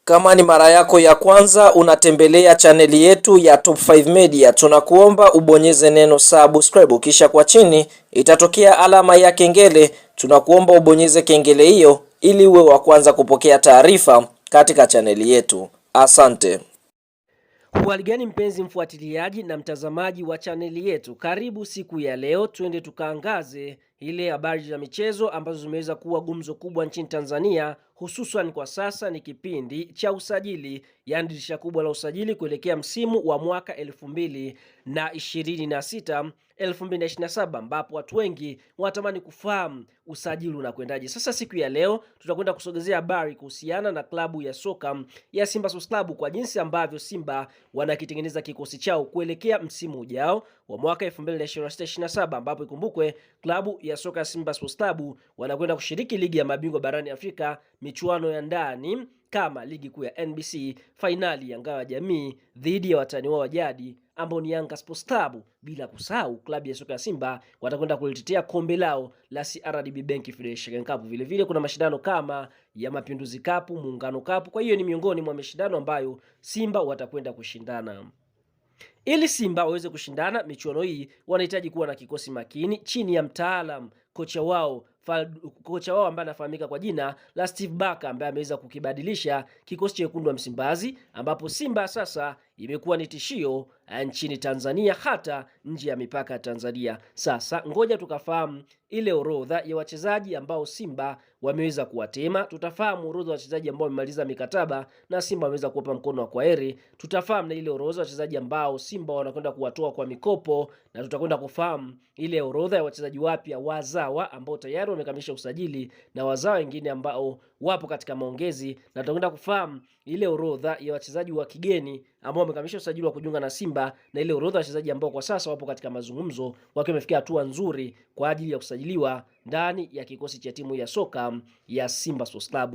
Kama ni mara yako ya kwanza unatembelea chaneli yetu ya Top 5 Media, tunakuomba ubonyeze neno subscribe, kisha kwa chini itatokea alama ya kengele. Tunakuomba ubonyeze kengele hiyo ili uwe wa kwanza kupokea taarifa katika chaneli yetu. Asante. Hali gani mpenzi mfuatiliaji na mtazamaji wa chaneli yetu, karibu siku ya leo twende tukaangaze ile habari za michezo ambazo zimeweza kuwa gumzo kubwa nchini Tanzania, hususan kwa sasa ni kipindi cha usajili, yani dirisha kubwa la usajili kuelekea msimu wa mwaka 2026 2027, ambapo watu wengi wanatamani kufahamu usajili unakwendaje. Sasa siku ya leo tutakwenda kusogezea habari kuhusiana na klabu ya soka ya Simba Sports Club, kwa jinsi ambavyo Simba wanakitengeneza kikosi chao kuelekea msimu ujao wa mwaka 2026-2027, ambapo ikumbukwe klabu ya soka ya Simba Sports Club wanakwenda kushiriki ligi ya mabingwa barani Afrika, michuano ya ndani kama ligi kuu ya NBC, fainali ya ngao ya jamii dhidi ya watani wao wa jadi ambao ni Yanga Sports Club, bila kusahau klabu ya soka ya Simba watakwenda kulitetea kombe lao la CRDB Bank Federation Cup. Vile vile kuna mashindano kama ya Mapinduzi Cup, Muungano Cup. Kwa hiyo ni miongoni mwa mashindano ambayo Simba watakwenda kushindana. Ili Simba waweze kushindana michuano hii, wanahitaji kuwa na kikosi makini chini ya mtaalam kocha wao ambaye anafahamika kwa jina la Steve Barker, ambaye ameweza kukibadilisha kikosi cha wekundu wa Msimbazi, ambapo Simba sasa imekuwa ni tishio nchini Tanzania, hata nje ya mipaka ya Tanzania. Sasa ngoja tukafahamu ile orodha ya wachezaji ambao Simba wameweza kuwatema. Tutafahamu orodha ya wachezaji ambao wamemaliza mikataba na Simba wameweza kuwapa mkono wa kwaheri. Tutafahamu na ile orodha ya wachezaji ambao Simba wanakwenda kuwatoa kwa mikopo, na tutakwenda kufahamu ile orodha ya wachezaji wapya wazawa ambao tayari wamekamilisha usajili na wazawa wengine ambao wapo katika maongezi, na tutakwenda kufahamu ile orodha ya wachezaji wa kigeni ambao wamekamilisha usajili wa kujiunga na Simba, na ile orodha ya wachezaji ambao kwa sasa wapo katika mazungumzo wakiwa wamefikia hatua nzuri kwa ajili ya kusajiliwa ndani ya kikosi cha timu ya soka ya Simba Sports Club.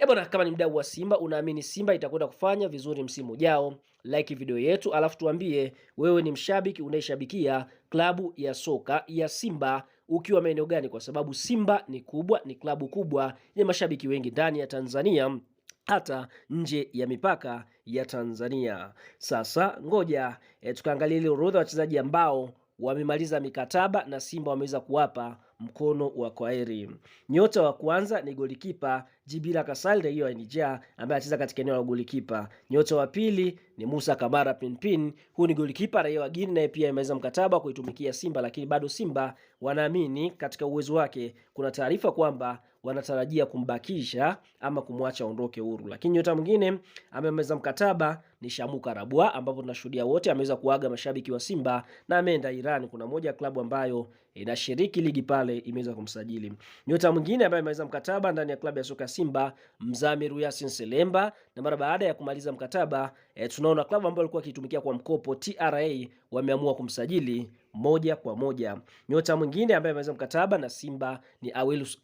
Bwana, kama ni mdau wa Simba, unaamini Simba itakwenda kufanya vizuri msimu ujao, like video yetu, alafu tuambie wewe ni mshabiki unayeshabikia klabu ya soka ya Simba ukiwa maeneo gani, kwa sababu Simba ni kubwa, ni klabu kubwa yenye mashabiki wengi ndani ya Tanzania hata nje ya mipaka ya Tanzania. Sasa ngoja tukaangalia ile orodha ya wachezaji ambao wamemaliza mikataba na Simba wameweza kuwapa mkono wa kwaheri. Nyota wa kwanza ni golikipa Djibira Kasal hiyo Niger, ambaye anacheza katika eneo la golikipa. Nyota wa pili ni Musa Kamara Pinpin, huyu ni golikipa raia wa Guinea, naye pia ameweza mkataba kuitumikia Simba, lakini bado Simba wanaamini katika uwezo wake. Kuna taarifa kwamba wanatarajia kumbakisha ama kumwacha aondoke huru. Lakini nyota mwingine amemaliza mkataba ni Shamu Karabwa, ambapo tunashuhudia wote ameweza kuaga mashabiki wa Simba na ameenda Iran. Kuna moja ya klabu ambayo inashiriki ligi pale imeweza kumsajili. Nyota mwingine ambaye amemaliza mkataba ndani ya klabu ya soka Simba, Mzamiru Yasin Selemba, na mara baada ya kumaliza mkataba tunaona klabu ambayo alikuwa akitumikia kwa mkopo TRA wameamua kumsajili moja kwa moja. Nyota mwingine ambaye ameweza mkataba na Simba ni Awesu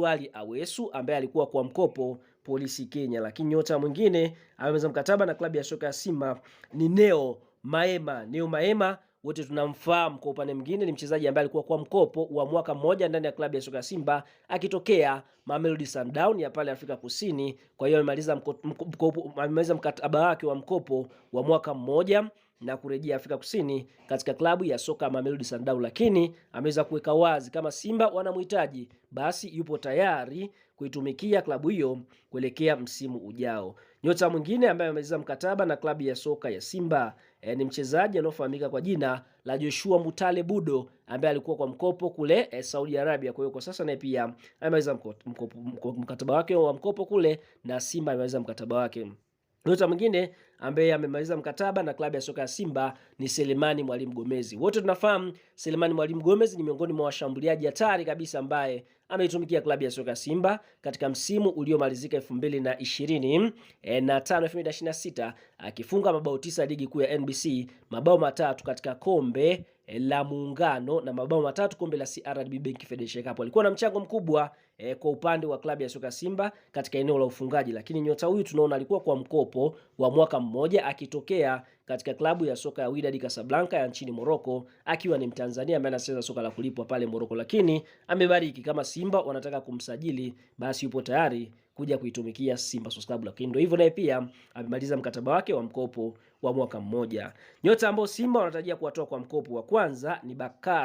Ali Awesu, ambaye alikuwa kwa mkopo Polisi Kenya. Lakini nyota mwingine ameweza mkataba na klabu ya soka ya Simba ni Neo Maema. Wote tunamfahamu kwa upande mwingine, ni mchezaji ambaye alikuwa kwa mkopo wa mwaka mmoja ndani ya klabu ya soka ya Simba akitokea Mamelodi Sundowns ya pale Afrika Kusini. Kwa hiyo amemaliza mkataba wake wa mkopo wa mwaka mmoja na kurejea Afrika Kusini katika klabu ya soka Mamelodi Sundowns, lakini ameweza kuweka wazi kama Simba wanamhitaji, basi yupo tayari kuitumikia klabu hiyo kuelekea msimu ujao. Nyota mwingine ambaye amemaliza mkataba na klabu ya soka ya Simba ni mchezaji anaofahamika kwa jina la Joshua Mutale Budo, ambaye alikuwa kwa mkopo kule Saudi Arabia. Kwa hiyo kwa sasa naye pia amemaliza mkataba wake wa mkopo kule na Simba amemaliza mkataba wake. Nyota mwingine ambaye amemaliza mkataba na klabu ya soka ya Simba ni Selemani Mwalimu Gomezi. Wote tunafahamu Selemani Mwalimu Gomezi ni miongoni mwa washambuliaji hatari kabisa ambaye ameitumikia klabu ya soka ya Simba katika msimu uliomalizika 2025 2026, akifunga mabao 9 ligi kuu ya NBC, mabao 3 katika kombe la Muungano na mabao 3 kombe la CRDB Bank Federation Cup. Alikuwa na mchango mkubwa kwa upande wa klabu ya soka Simba katika eneo la ufungaji, lakini nyota huyu tunaona alikuwa kwa mkopo wa mwaka mmoja akitokea katika klabu ya soka ya Wydad Casablanca ya nchini Morocco, akiwa ni Mtanzania ambaye anacheza soka la kulipwa pale Morocco, lakini amebariki kama Simba wanataka kumsajili basi yupo tayari kuja kuitumikia Simba Sports Club, lakini ndio hivyo, naye pia amemaliza mkataba wake wa mkopo wa mwaka mmoja. Nyota ambao Simba wanatarajia kuwatoa kwa mkopo wa kwanza ni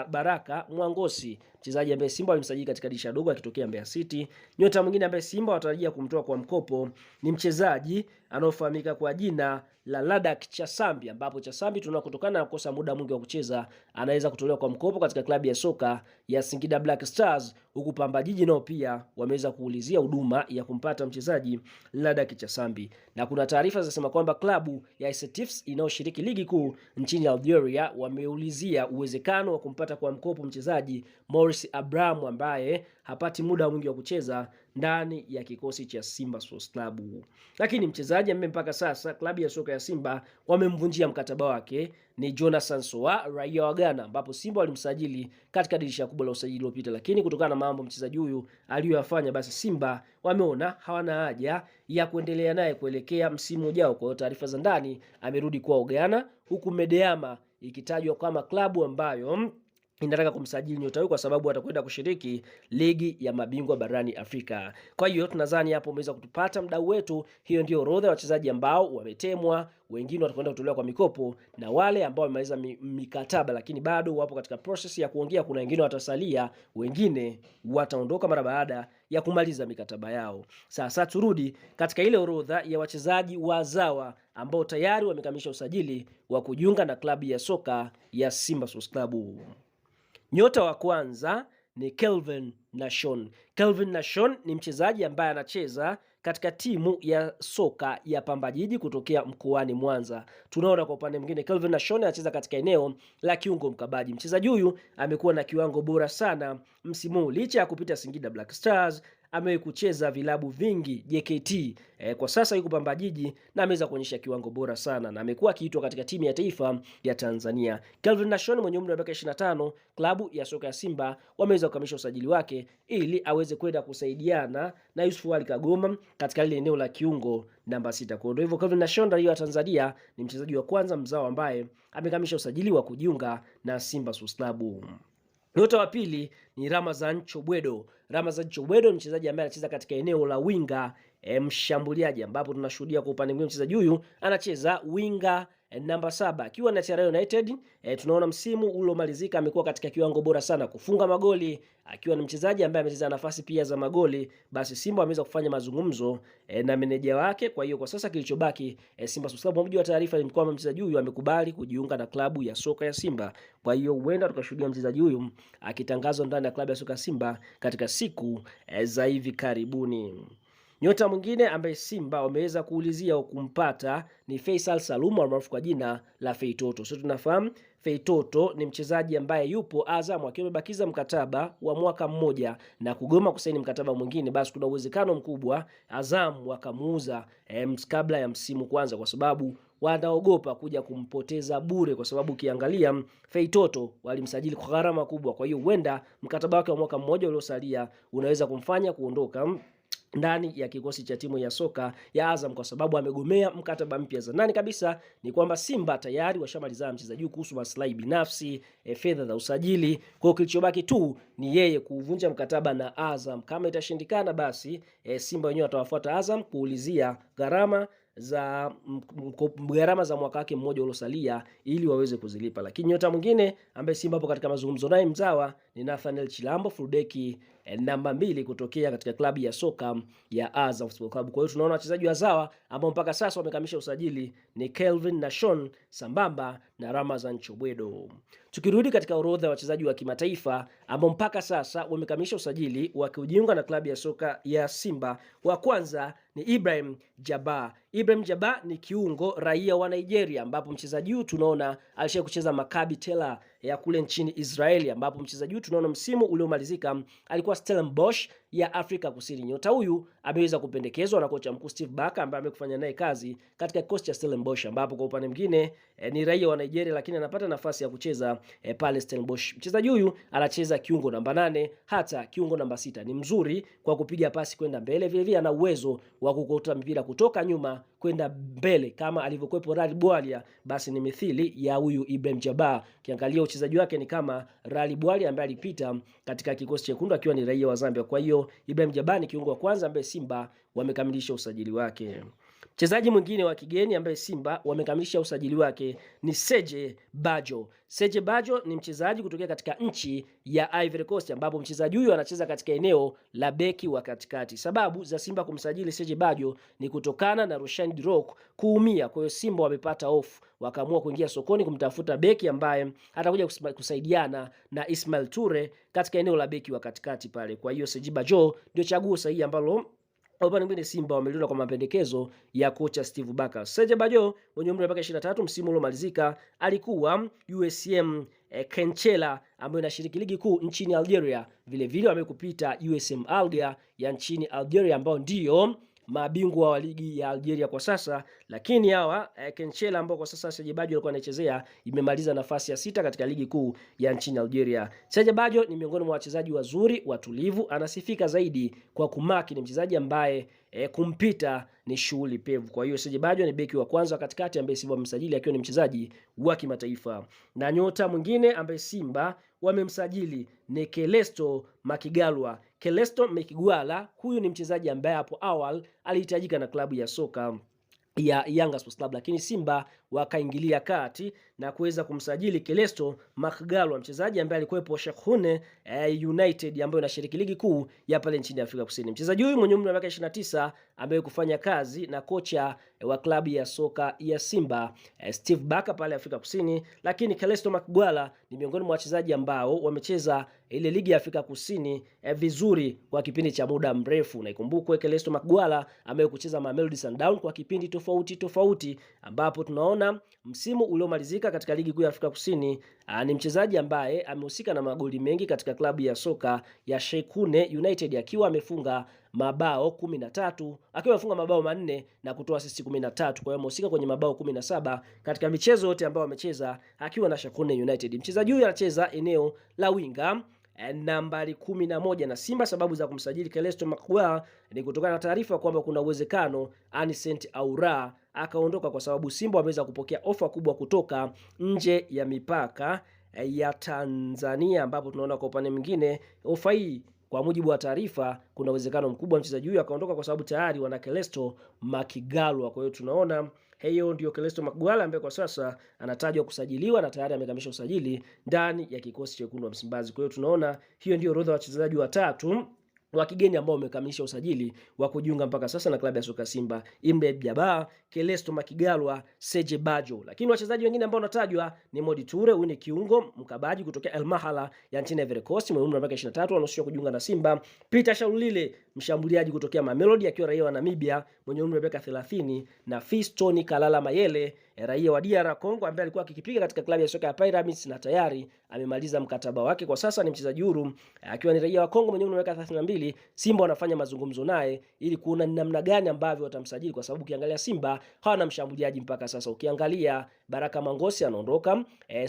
Baraka Mwangosi, mchezaji ambaye Simba walimsajili katika dirisha dogo akitokea Mbeya City. Nyota mwingine ambaye Simba wanatarajia kumtoa kwa mkopo ni mchezaji anaofahamika kwa jina la Ladak Chasambi, ambapo Chasambi tunaona kutokana na kukosa muda mwingi wa kucheza anaweza kutolewa kwa mkopo katika klabu ya soka ya Singida Black Stars, huku Pamba Jiji nao pia wameweza kuulizia huduma ya kumpata mchezaji Ladak Chasambi. Na kuna taarifa zinasema kwamba klabu ya Setifs inayoshiriki ligi kuu nchini Algeria wameulizia uwezekano wa kumpata kwa mkopo mchezaji Morris Abraham ambaye hapati muda mwingi wa kucheza ndani ya kikosi cha Simba Sports Club. Lakini mchezaji ambaye mpaka sasa klabu ya soka ya Simba wamemvunjia mkataba wake ni Jonathan Soa, raia wa Ghana, ambapo Simba walimsajili katika dirisha kubwa la usajili uliopita, lakini kutokana na mambo mchezaji huyu aliyoyafanya, basi Simba wameona hawana haja ya kuendelea naye kuelekea msimu ujao. Kwa hiyo taarifa za ndani amerudi kwa Ghana, huku Medeama ikitajwa kama klabu ambayo inataka kumsajili nyota huyu kwa sababu atakwenda kushiriki ligi ya mabingwa barani Afrika. Kwa hiyo tunadhani hapo umeweza kutupata mdau wetu. Hiyo ndio orodha ya wachezaji ambao wametemwa, wengine watakwenda kutolewa kwa mikopo, na wale ambao wamemaliza mikataba lakini bado wapo katika process ya kuongea. Kuna wengine watasalia, wengine wataondoka mara baada ya kumaliza mikataba yao. Sasa turudi katika ile orodha ya wachezaji wazawa ambao tayari wamekamilisha usajili wa kujiunga na klabu ya soka ya Simba Sports Club. Nyota wa kwanza ni Kelvin Nashon. Kelvin Nashon ni mchezaji ambaye anacheza katika timu ya soka ya Pamba Jiji kutokea mkoani Mwanza. Tunaona kwa upande mwingine Kelvin Nashon anacheza katika eneo la kiungo mkabaji. Mchezaji huyu amekuwa na kiwango bora sana msimu licha ya kupita Singida Black Stars. Amewahi kucheza vilabu vingi JKT. Kwa sasa yuko Pamba Jiji na ameweza kuonyesha kiwango bora sana na amekuwa akiitwa katika timu ya taifa ya Tanzania. Kelvin Nashon mwenye umri wa miaka 25, klabu ya soka ya Simba wameweza kukamilisha usajili wake ili aweze kwenda kusaidiana na Yusuf Ali Kagoma katika ile eneo la kiungo namba 6. Kwa hivyo Kelvin Nashon raia wa Tanzania ni mchezaji wa kwanza mzao ambaye amekamilisha usajili wa kujiunga na Simba Sports Club. Nyota wa pili ni Ramazan Chobwedo. Ramazan Chobwedo ni mchezaji ambaye anacheza katika eneo la winga mshambuliaji, ambapo tunashuhudia kwa upande mwingine mchezaji huyu anacheza winga namba 7 akiwa na TR United. Tunaona msimu uliomalizika amekuwa katika kiwango bora sana kufunga magoli, akiwa ni mchezaji ambaye amecheza nafasi pia za magoli. Basi Simba wameweza kufanya mazungumzo na meneja wake. Kwa hiyo kwa sasa kilichobaki Simba Sports Club, mmoja wa taarifa ni kwamba mchezaji huyu amekubali kujiunga na klabu ya soka ya Simba. Kwa hiyo huenda tukashuhudia mchezaji huyu akitangazwa ndani ya klabu ya soka ya Simba katika siku za hivi karibuni. Nyota mwingine ambaye Simba wameweza kuulizia kumpata ni Faisal Salum maarufu kwa jina la Feitoto. Sio, tunafahamu Feitoto ni mchezaji ambaye yupo Azam akiwa amebakiza mkataba wa mwaka mmoja na kugoma kusaini mkataba mwingine. Basi kuna uwezekano mkubwa Azam wakamuuza kabla ya msimu kwanza, kwa sababu wanaogopa kuja kumpoteza bure, kwa sababu ukiangalia Feitoto walimsajili kwa gharama kubwa. Kwa hiyo huenda mkataba wake wa mwaka mmoja uliosalia unaweza kumfanya kuondoka ndani ya kikosi cha timu ya soka ya Azam, kwa sababu amegomea mkataba mpya. Za nani kabisa ni kwamba Simba tayari washamalizana mchezaji kuhusu maslahi binafsi, fedha za usajili. Kwa hiyo kilichobaki tu ni yeye kuvunja mkataba na Azam. Kama itashindikana, basi Simba wenyewe watawafuata Azam kuulizia gharama za mwaka wake mmoja uliosalia ili waweze kuzilipa. Lakini nyota mwingine ambaye Simba hapo katika mazungumzo naye mzawa ni Nathaniel Chilambo, fullbeki namba 2 kutokea katika klabu ya soka ya Azam Football Club. Kwa hiyo tunaona wachezaji wazawa ambao mpaka sasa wamekamilisha usajili ni Kelvin Nashon sambamba na Ramazan Chobwedo. Tukirudi katika orodha ya wachezaji wa kimataifa ambao mpaka sasa wamekamilisha usajili wa kujiunga na klabu ya soka ya Simba, wa kwanza ni Ibrahim Jaba. Ibrahim Jaba ni kiungo raia wa Nigeria, ambapo mchezaji huyu tunaona alishaye kucheza Maccabi Tel Aviv ya kule nchini Israeli, ambapo mchezaji huyu tunaona msimu uliomalizika alikuwa Stellenbosch ya Afrika Kusini. Nyota huyu ameweza kupendekezwa na kocha mkuu Steve Barker ambaye amekufanya naye kazi katika kikosi cha Stellenbosch, ambapo kwa upande mwingine ni raia wa Nigeria lakini anapata nafasi ya kucheza pale Stellenbosch. Mchezaji huyu anacheza kiungo namba 8 hata kiungo namba 6. Ni mzuri kwa kupiga pasi kwenda mbele, vile vile ana uwezo wa kukota mpira kutoka nyuma kwenda mbele kama alivyokuwepo Rally Bwalia, basi ni mithili ya huyu Ibrahim Jabbar. Kiangalia uchezaji wake ni kama Rally Bwalia ambaye alipita katika kikosi chekundu akiwa ni raia wa Zambia. Kwa hiyo Ibrahim Jabbar ni kiungo wa kwanza ambaye Simba wamekamilisha usajili wake. Mchezaji mwingine wa kigeni ambaye Simba wamekamilisha usajili wake ni Serge Bajo. Serge Bajo ni mchezaji kutokea katika nchi ya Ivory Coast, ambapo mchezaji huyu anacheza katika eneo la beki wa katikati. Sababu za Simba kumsajili Serge Bajo ni kutokana na Roshan Dirok kuumia. Kwa hiyo Simba wamepata off, wakaamua kuingia sokoni kumtafuta beki ambaye atakuja kusaidiana na Ismail Toure katika eneo la beki wa katikati pale. Kwa hiyo Serge Bajo ndio chaguo sahihi ambalo upande mwingine Simba wameliona kwa mapendekezo ya kocha Steve Barker. Serge Bajo mwenye umri wa miaka 23, msimu uliomalizika alikuwa USM Kenchela ambayo inashiriki ligi kuu nchini Algeria. Vile vile wamekupita USM Alger ya nchini Algeria ambao ndio mabingwa wa ligi ya Algeria kwa sasa, lakini hawa Kenchela ambao kwa sasa Serge Bajo alikuwa anachezea imemaliza nafasi ya 6 katika ligi kuu ya nchini Algeria. Serge Bajo ni miongoni mwa wachezaji wazuri, watulivu, anasifika zaidi kwa kumaki, ni mchezaji ambaye kumpita ni shughuli pevu. Kwa hiyo Serge Bajo ni beki wa kwanza katikati ambaye Simba wamemsajili akiwa ni mchezaji wa kimataifa. Na nyota mwingine ambaye Simba wamemsajili ni Kelesto Makigalwa. Kelesto Makigwala huyu ni mchezaji ambaye hapo awali alihitajika na klabu ya soka ya Yanga Sports Club, lakini Simba wakaingilia kati na kuweza kumsajili Kelesto Makigwala, mchezaji ambaye alikuwepo Sheikhune United ambayo inashiriki ligi kuu ya pale nchini Afrika Kusini. Mchezaji huyu mwenye umri wa miaka 29 ambaye kufanya kazi na kocha wa klabu ya soka ya Simba Steve Barker pale Afrika Kusini, lakini Kelesto Makigwala ni miongoni mwa wachezaji ambao wamecheza ile ligi ya Afrika Kusini vizuri kwa kipindi cha muda mrefu. Na ikumbukwe Kelesto Makigwala ambaye kucheza Mamelodi Sundowns kwa kipindi tofauti, ambapo tunaona msimu uliomalizika katika ligi kuu ya Afrika Kusini ni mchezaji ambaye amehusika na magoli mengi katika klabu ya soka ya Sheikhune United akiwa amefunga mabao 13, akiwa amefunga mabao 4 na kutoa assist 13. Kwa hiyo amehusika kwenye mabao 17 katika michezo yote ambayo amecheza akiwa na Sheikhune United. Mchezaji huyu anacheza eneo la winga nambari 11 na Simba. Sababu za kumsajili Kelesto Makigwala ni kutokana na taarifa kwamba kuna uwezekano Anicent Aura akaondoka, kwa sababu Simba wameweza kupokea ofa kubwa kutoka nje ya mipaka ya Tanzania, ambapo tunaona kwa upande mwingine ofa hii kwa mujibu wa taarifa kuna uwezekano mkubwa mchezaji huyu akaondoka kwa sababu tayari wana Kelesto Makigwala. Kwa hiyo tunaona hiyo ndio Kelesto Makigwala ambaye kwa sasa anatajwa kusajiliwa na tayari amekamilisha usajili ndani ya kikosi cha Wekundu wa Msimbazi. Kwa hiyo tunaona hiyo ndio orodha ya wachezaji watatu wa kigeni ambao wamekamilisha usajili wa kujiunga mpaka sasa na klabu ya soka Simba: Ibrahim Jabbar, Kelesto Makigwala, Serge Bajo. Lakini wachezaji wengine ambao wanatajwa ni Modi Toure, huyu ni kiungo mkabaji kutokea El Mahala ya nchini Ivory Coast mwenye umri wa miaka 23, anahusishwa kujiunga na Simba. Peter Shalulile, mshambuliaji kutokea Mamelodi akiwa raia wa Namibia mwenye umri wa miaka 30, na Fiston Kalala Mayele, raia wa DR Congo ambaye alikuwa akikipiga katika klabu ya soka ya Pyramids na tayari amemaliza mkataba wake. Kwa sasa ni mchezaji huru akiwa ni raia wa Kongo mwenye umri wa miaka 32. Simba wanafanya mazungumzo naye ili kuona ni namna gani ambavyo watamsajili, kwa sababu ukiangalia Simba hawana mshambuliaji mpaka sasa. Ukiangalia Baraka Mangosi anaondoka,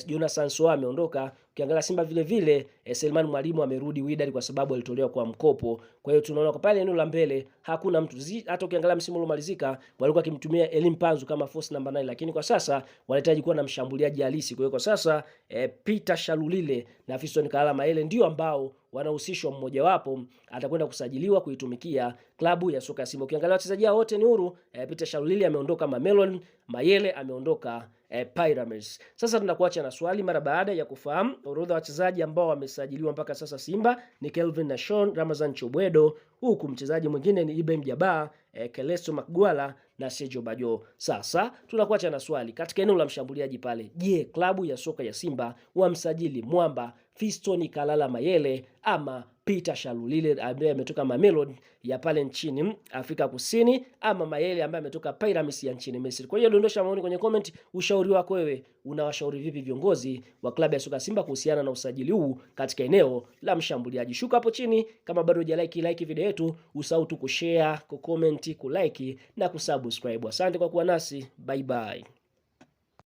Jonathan Soa ameondoka. Ukiangalia Simba vile vile Selman Mwalimu amerudi Wydad kwa sababu alitolewa kwa mkopo. Kwa hiyo tunaona kwa pale eneo la mbele hakuna mtu. Hata ukiangalia msimu uliomalizika walikuwa kimtumia Elim Panzu kama force number 9, lakini kwa sasa wanahitaji kuwa na mshambuliaji halisi. Kwa hiyo kwa sasa Peter Shalulile na Fiston Kalala Mayele ndio ambao wanahusishwa, mmoja wapo atakwenda kusajiliwa kuitumikia klabu ya soka Simba. Ukiangalia wachezaji wote ni huru. Peter Shalulile ameondoka Mamelodi, Mayele ameondoka Pyramids. Sasa tunakuacha na swali mara baada ya kufahamu orodha wachezaji ambao wamesajiliwa mpaka sasa Simba ni Kelvin Nashon, Ramazan Chobwedo, huku mchezaji mwingine ni Ibrahim Jabbar, Kelesto Makigwala na Serge Bajo. Sasa tunakuacha na swali katika eneo la mshambuliaji pale. Je, klabu ya soka ya Simba wamsajili mwamba Fiston Kalala Mayele ama Peter Shalulile ambaye ametoka Mamelodi ya pale nchini Afrika Kusini, ama Mayele ambaye ametoka Pyramids ya nchini Misri? Kwa hiyo dondosha maoni kwenye comment. Ushauri wako wewe, unawashauri vipi viongozi wa klabu ya soka Simba kuhusiana na usajili huu katika eneo la mshambuliaji? Shuka hapo chini. Kama bado hujalike video yetu, usahau tu kushare, kucomment, kulike na kusubscribe. Asante kwa kuwa nasi. Bye bye.